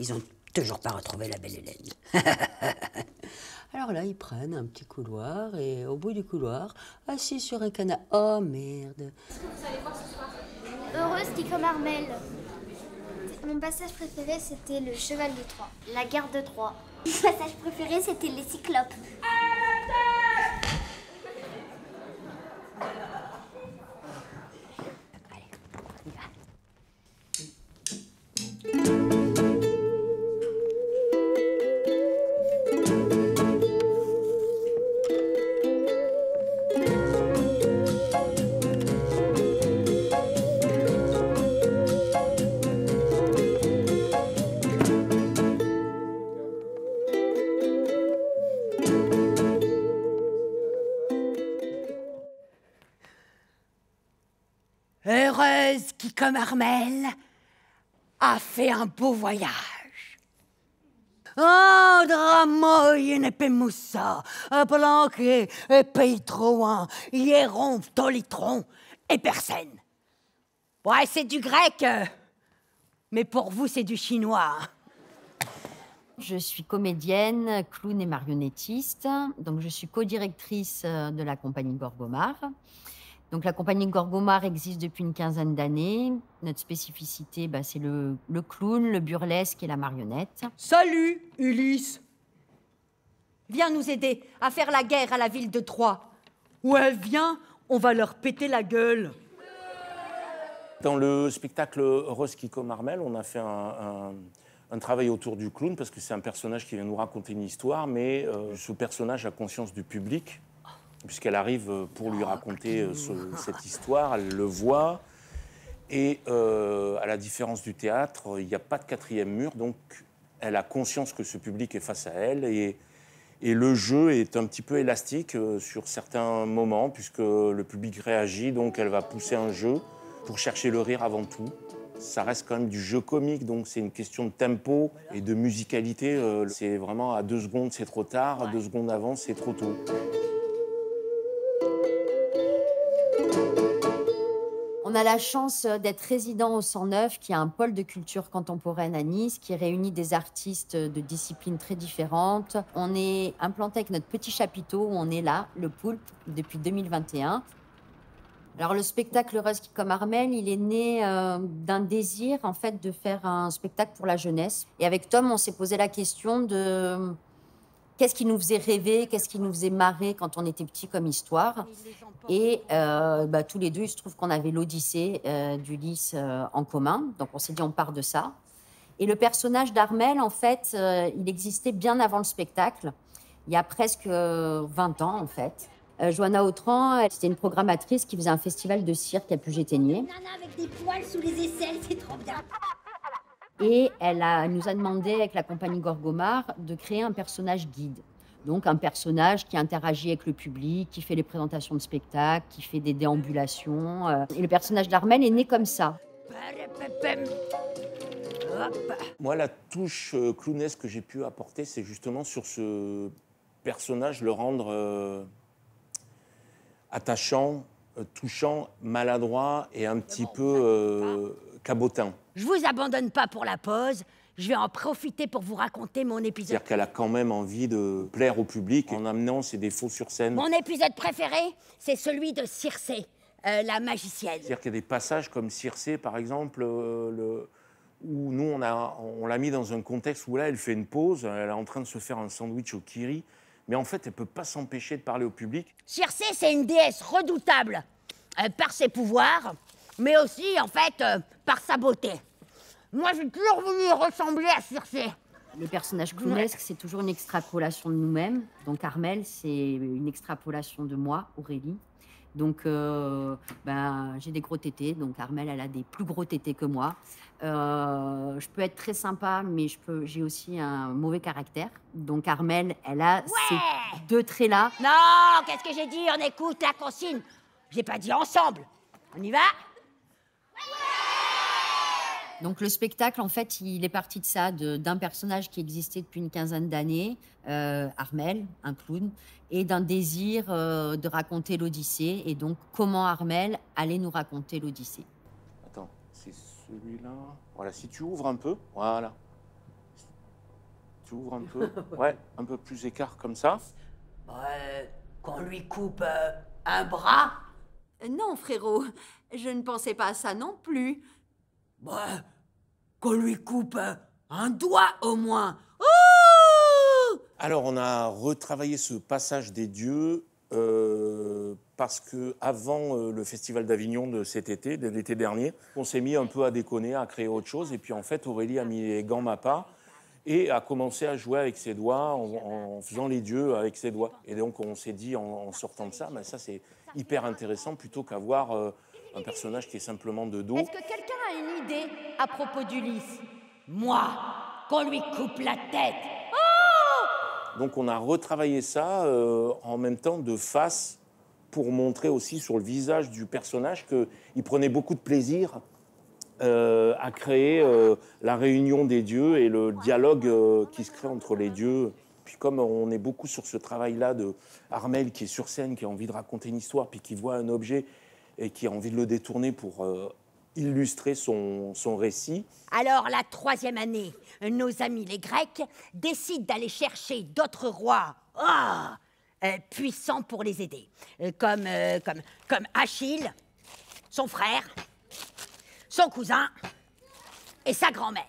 Ils ont toujours pas retrouvé la belle Hélène. Alors là, ils prennent un petit couloir et au bout du couloir, assis sur un canapé. Oh merde. Heureuse qui comme Armelle. Mon passage préféré, c'était le cheval de Troie. La guerre de Troie. Mon passage préféré, c'était les cyclopes. Heureuse qui, comme Armelle, a fait un beau voyage. Oh, dramoy ne pemusa, planqué, pays troin, hieron, tolitron, et personne. Ouais, c'est du grec, mais pour vous, c'est du chinois. Je suis comédienne, clown et marionnettiste. Donc, je suis co-directrice de la compagnie Gorgomar. Donc, la compagnie Gorgomar existe depuis une quinzaine d'années. Notre spécificité, c'est le clown, le burlesque et la marionnette. Salut, Ulysse. Viens nous aider à faire la guerre à la ville de Troie. Ouais, viens, on va leur péter la gueule. Dans le spectacle Heureuse qui comme Armelle, on a fait un travail autour du clown, parce que c'est un personnage qui vient nous raconter une histoire, mais ce personnage a conscience du public, puisqu'elle arrive pour lui raconter cette histoire, elle le voit, et à la différence du théâtre, il n'y a pas de quatrième mur, donc elle a conscience que ce public est face à elle, et le jeu est un petit peu élastique sur certains moments, puisque le public réagit, donc elle va pousser un jeu pour chercher le rire avant tout. Ça reste quand même du jeu comique, donc c'est une question de tempo et de musicalité. C'est vraiment à 2 secondes, c'est trop tard, à 2 secondes avant, c'est trop tôt. On a la chance d'être résident au 109, qui est un pôle de culture contemporaine à Nice, qui réunit des artistes de disciplines très différentes. On est implanté avec notre petit chapiteau où on est là, le Poulpe, depuis 2021. Alors, le spectacle Heureuse qui comme Armelle, il est né d'un désir, en fait, de faire un spectacle pour la jeunesse. Et avec Tom, on s'est posé la question de qu'est-ce qui nous faisait rêver, qu'est-ce qui nous faisait marrer quand on était petits comme histoire. Et tous les deux, il se trouve qu'on avait l'Odyssée d'Ulysse en commun. Donc, on s'est dit, on part de ça. Et le personnage d'Armelle, en fait, il existait bien avant le spectacle, il y a presque 20 ans, en fait. Johanna Autran, c'était une programmatrice qui faisait un festival de cirque à Puget-Théniers. Nana avec des poils sous les aisselles, c'est trop bien. Et elle nous a demandé, avec la compagnie Gorgomar, de créer un personnage guide. Donc un personnage qui interagit avec le public, qui fait les présentations de spectacles, qui fait des déambulations. Et le personnage d'Armelle est né comme ça. Moi, la touche clownesque que j'ai pu apporter, c'est justement sur ce personnage, le rendre attachant, touchant, maladroit et un petit peu cabotin. Je vous abandonne pas pour la pause. Je vais en profiter pour vous raconter mon épisode. C'est-à-dire qu'elle a quand même envie de plaire au public en amenant ses défauts sur scène. Mon épisode préféré, c'est celui de Circé, la magicienne. C'est-à-dire qu'il y a des passages comme Circé, par exemple, où nous, on l'a mis dans un contexte où là, elle fait une pause, elle est en train de se faire un sandwich au kiri, mais en fait, elle ne peut pas s'empêcher de parler au public. Circé, c'est une déesse redoutable par ses pouvoirs, mais aussi, en fait, par sa beauté. Moi, j'ai toujours voulu ressembler à Circé. Le personnage clownesque, c'est toujours une extrapolation de nous-mêmes. Donc Armelle, c'est une extrapolation de moi, Aurélie. Donc, j'ai des gros tétés. Donc Armelle, elle a des plus gros tétés que moi. Je peux être très sympa, mais j'ai aussi un mauvais caractère. Donc Armelle, elle a ces 2 traits-là. Non, qu'est-ce que j'ai dit? On écoute la consigne. J'ai pas dit ensemble. On y va? Donc le spectacle, en fait, il est parti de ça, d'un personnage qui existait depuis une quinzaine d'années, Armelle, un clown, et d'un désir de raconter l'Odyssée, et donc comment Armelle allait nous raconter l'Odyssée. Attends, c'est celui-là. Voilà, si tu ouvres un peu, voilà. tu ouvres un peu. Ouais, un peu plus écart comme ça. Qu'on lui coupe un bras? Non, frérot, je ne pensais pas à ça non plus. Qu'on lui coupe un doigt au moins. Oh! Alors, on a retravaillé ce passage des dieux parce que avant le Festival d'Avignon de cet été, de l'été dernier, on s'est mis un peu à déconner, à créer autre chose. Et puis, en fait, Aurélie a mis les gants MAPPA et a commencé à jouer avec ses doigts en faisant les dieux avec ses doigts. Et donc, on s'est dit, en sortant de ça, ben, ça, c'est hyper intéressant plutôt qu'avoir un personnage qui est simplement de dos. Est-ce que quelqu'un a une idée à propos d'Ulysse? Moi, qu'on lui coupe la tête. Donc on a retravaillé ça en même temps de face pour montrer aussi sur le visage du personnage qu'il prenait beaucoup de plaisir à créer la réunion des dieux et le dialogue qui se crée entre les dieux. Puis comme on est beaucoup sur ce travail-là de Armelle qui est sur scène, qui a envie de raconter une histoire, puis qui voit un objet et qui a envie de le détourner pour illustrer son récit. Alors, la 3e année, nos amis les Grecs décident d'aller chercher d'autres rois puissants pour les aider. Comme Achille, son frère, son cousin et sa grand-mère.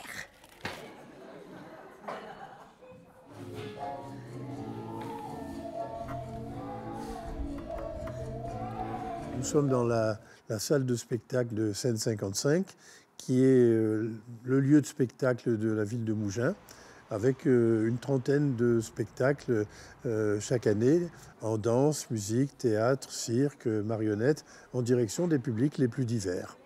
Nous sommes dans la salle de spectacle de Seine 55, qui est le lieu de spectacle de la ville de Mougins, avec une trentaine de spectacles chaque année, en danse, musique, théâtre, cirque, marionnettes, en direction des publics les plus divers.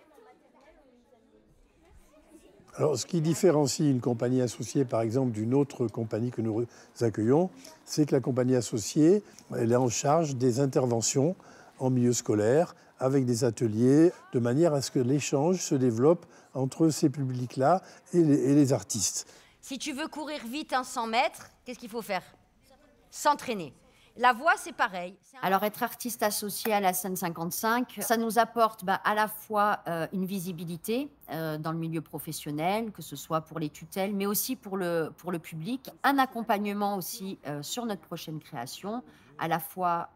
Alors, ce qui différencie une compagnie associée, par exemple, d'une autre compagnie que nous accueillons, c'est que la compagnie associée, elle est en charge des interventions en milieu scolaire, avec des ateliers, de manière à ce que l'échange se développe entre ces publics-là et les artistes. Si tu veux courir vite un 100 mètres, qu'est-ce qu'il faut faire? S'entraîner. La voix, c'est pareil. Alors, être artiste associé à la Seine 55, ça nous apporte à la fois une visibilité dans le milieu professionnel, que ce soit pour les tutelles, mais aussi pour le public. Un accompagnement aussi sur notre prochaine création, à la fois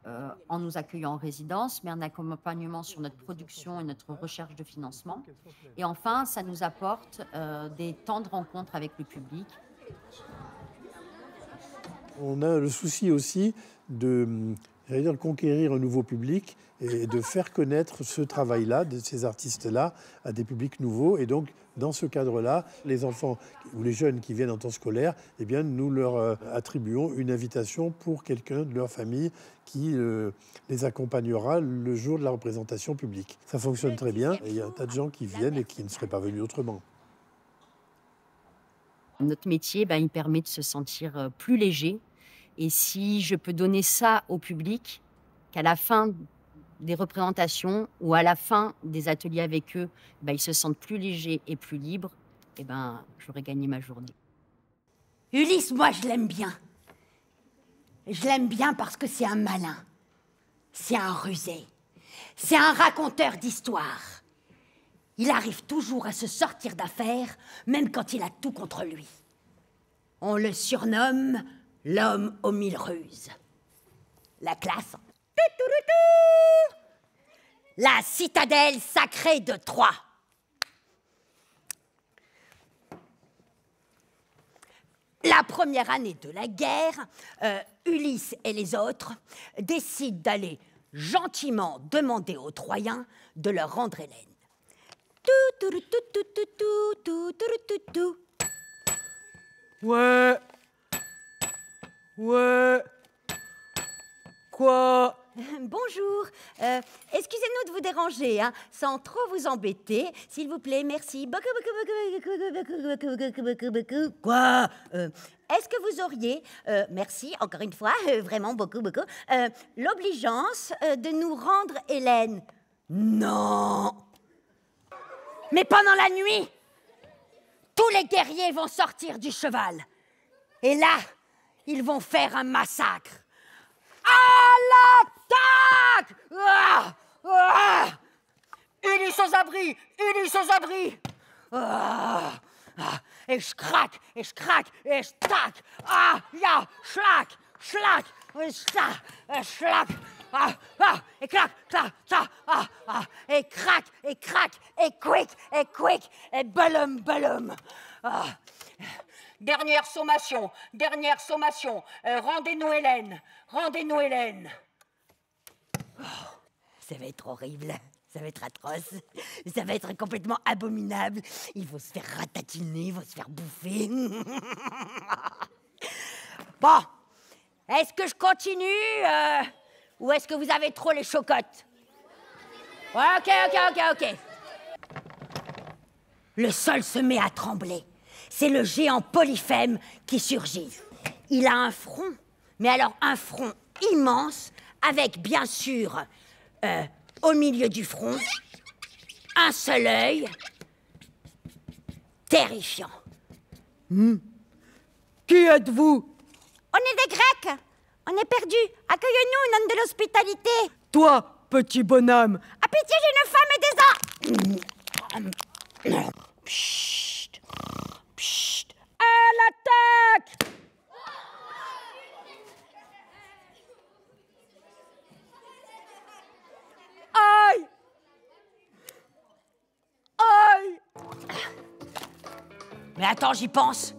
en nous accueillant en résidence, mais un accompagnement sur notre production et notre recherche de financement. Et enfin, ça nous apporte des temps de rencontre avec le public. On a le souci aussi de conquérir un nouveau public et de faire connaître ce travail-là, de ces artistes-là, à des publics nouveaux. Et donc, dans ce cadre-là, les enfants ou les jeunes qui viennent en temps scolaire, eh bien, nous leur attribuons une invitation pour quelqu'un de leur famille qui les accompagnera le jour de la représentation publique. Ça fonctionne très bien. Et il y a un tas de gens qui viennent et qui ne seraient pas venus autrement. Notre métier, il permet de se sentir plus léger. Et si je peux donner ça au public, qu'à la fin des représentations ou à la fin des ateliers avec eux, ils se sentent plus légers et plus libres, j'aurais gagné ma journée. Ulysse, moi, je l'aime bien. Je l'aime bien parce que c'est un malin. C'est un rusé. C'est un raconteur d'histoires. Il arrive toujours à se sortir d'affaire, même quand il a tout contre lui. On le surnomme l'homme aux 1000 ruses. La classe. La citadelle sacrée de Troie. La première année de la guerre, Ulysse et les autres décident d'aller gentiment demander aux Troyens de leur rendre Hélène. Ouais. Quoi? Bonjour. Excusez-nous de vous déranger, sans trop vous embêter. S'il vous plaît, merci. Quoi? Est-ce que vous auriez, merci encore une fois, vraiment beaucoup, l'obligeance de nous rendre Hélène? Non. Mais pendant la nuit, tous les guerriers vont sortir du cheval. Et là, ils vont faire un massacre. À l'attaque! Ulysse aux abris! Ulysse aux abris! Ah, et je craque, et je craque, et je tac. Ah, ya, schlac, schlac, et schlac. Ah, ah, et clac, clac, clac, ah, ah, et crac, et quick, et ballum, ballum. Ah. Dernière sommation. Rendez-nous Hélène. Oh, ça va être horrible. Ça va être atroce. Ça va être complètement abominable. Il faut se faire ratatiner, il faut se faire bouffer. Bon, est-ce que je continue ou est-ce que vous avez trop les chocottes? Ouais, ok. Le sol se met à trembler. C'est le géant Polyphème qui surgit. Il a un front, mais alors un front immense, avec bien sûr, au milieu du front, un seul œil, terrifiant. Qui êtes-vous? On est des Grecs. On est perdus. Accueillez-nous, nom de l'hospitalité. Toi, petit bonhomme. À pitié, j'ai une femme et des hommes. Chut. À l'attaque! Aïe! Mais attends, j'y pense.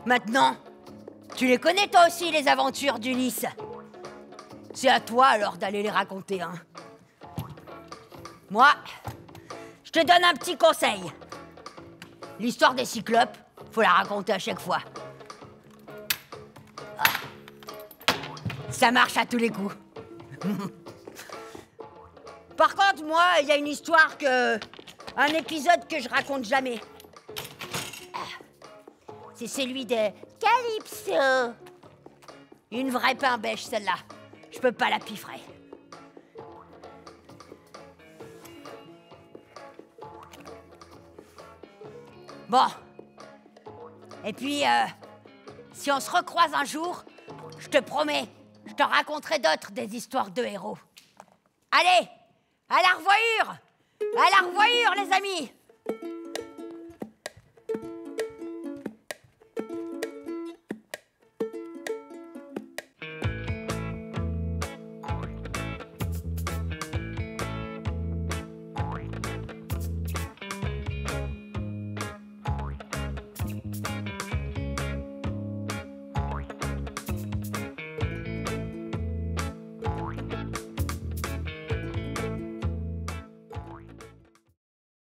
Maintenant, tu les connais toi aussi, les aventures d'Ulysse. C'est à toi alors d'aller les raconter, hein. Moi, je te donne un petit conseil. L'histoire des cyclopes, faut la raconter à chaque fois. Ça marche à tous les coups. Par contre, moi, il y a une histoire un épisode que je raconte jamais. C'est celui de Calypso. Une vraie pain bêche, celle-là. Je peux pas la piffrer. Bon. Et puis, si on se recroise un jour, je te promets, je te raconterai d'autres des histoires de héros. Allez, à la revoyure, les amis.